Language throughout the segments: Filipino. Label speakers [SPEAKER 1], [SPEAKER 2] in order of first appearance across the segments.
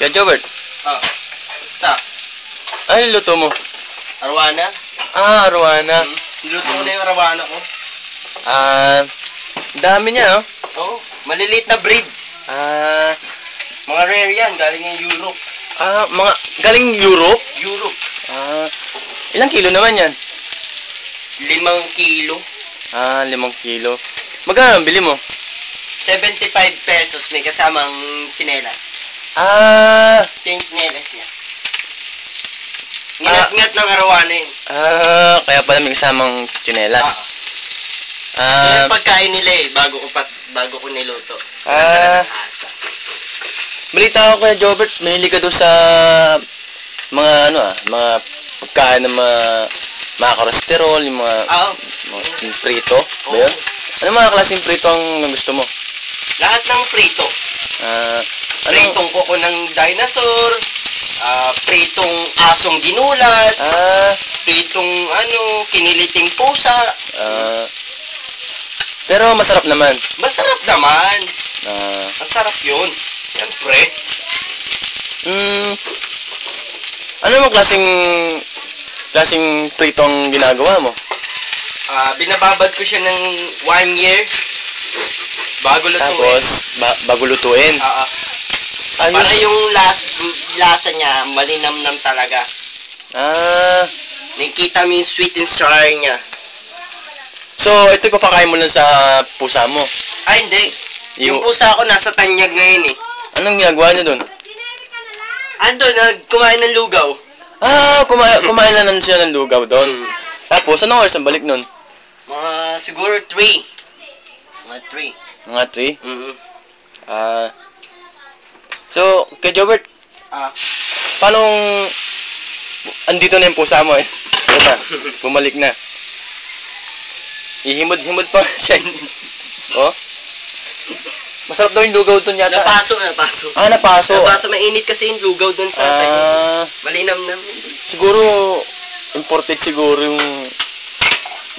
[SPEAKER 1] Kaya Jobert,
[SPEAKER 2] Ah, ta.
[SPEAKER 1] ano luto mo?
[SPEAKER 2] Arwana?
[SPEAKER 1] Arwana.
[SPEAKER 2] Niluto ko na yung arwana ko.
[SPEAKER 1] Dami niya, no?
[SPEAKER 2] Oo, maliliit na breed. Mga rare yan, galing ng Europe.
[SPEAKER 1] Mga galing Europe?
[SPEAKER 2] Europe.
[SPEAKER 1] Ilang kilo naman yan?
[SPEAKER 2] 5 kilo.
[SPEAKER 1] 5 kilo. Magkano ang bili mo?
[SPEAKER 2] 75 pesos, may kasamang sinelas. Yung sinelas niya. Nginat-ngat ng arwana yun.
[SPEAKER 1] Kaya pala may kasamang tsinelas.
[SPEAKER 2] Yung pagkain nila eh, bago ko niluto.
[SPEAKER 1] Balita ko Kuya Jobert, mahilig ka doon sa mga mga pagkain ng mga cholesterol, yung mga prito, ba yun? Ano mga klaseng prito ang gusto mo?
[SPEAKER 2] Lahat ng prito. Pritong kuko ng dinosaur, pritong asong ginulat, pritong kiniliting pusa.
[SPEAKER 1] Pero masarap naman.
[SPEAKER 2] Masarap naman. Masarap yun. Siyempre.
[SPEAKER 1] Ano mo klaseng prito ang ginagawa mo?
[SPEAKER 2] Binababad ko siya ng 1 year. Bago lutuin.
[SPEAKER 1] Tapos, bago lutuin?
[SPEAKER 2] Para yung lasa niya, malinamnam talaga. Nakikita mo yung sweet and sour niya.
[SPEAKER 1] So, ito ipapakain mo lang sa pusa mo?
[SPEAKER 2] Hindi. Yung pusa ko nasa tanyag ngayon eh.
[SPEAKER 1] Anong ginagawa niya doon?
[SPEAKER 2] Kumain ng lugaw.
[SPEAKER 1] Kumain na lang siya ng lugaw doon. Tapos, anong oras ang balik nun?
[SPEAKER 2] Siguro 3. Mga 3.
[SPEAKER 1] Mga 3? So, kay Jobert, paano andito na yung pusa mo eh? Ito, bumalik na. Ihimod-himod pa siya. Masarap daw yung lugaw doon yata.
[SPEAKER 2] Napaso.
[SPEAKER 1] Napaso.
[SPEAKER 2] Mainit kasi yung lugaw doon sa tanyag. Malinamnam.
[SPEAKER 1] Siguro, imported siguro yung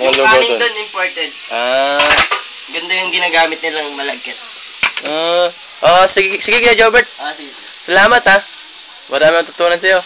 [SPEAKER 1] mga lugaw doon.
[SPEAKER 2] Yung kanin doon, imported. Ganda yung ginagamit nilang malagkit.
[SPEAKER 1] Sige Kuya Jobert.
[SPEAKER 2] Sige.
[SPEAKER 1] Salamat ha. Marami ang tutunan sa'yo.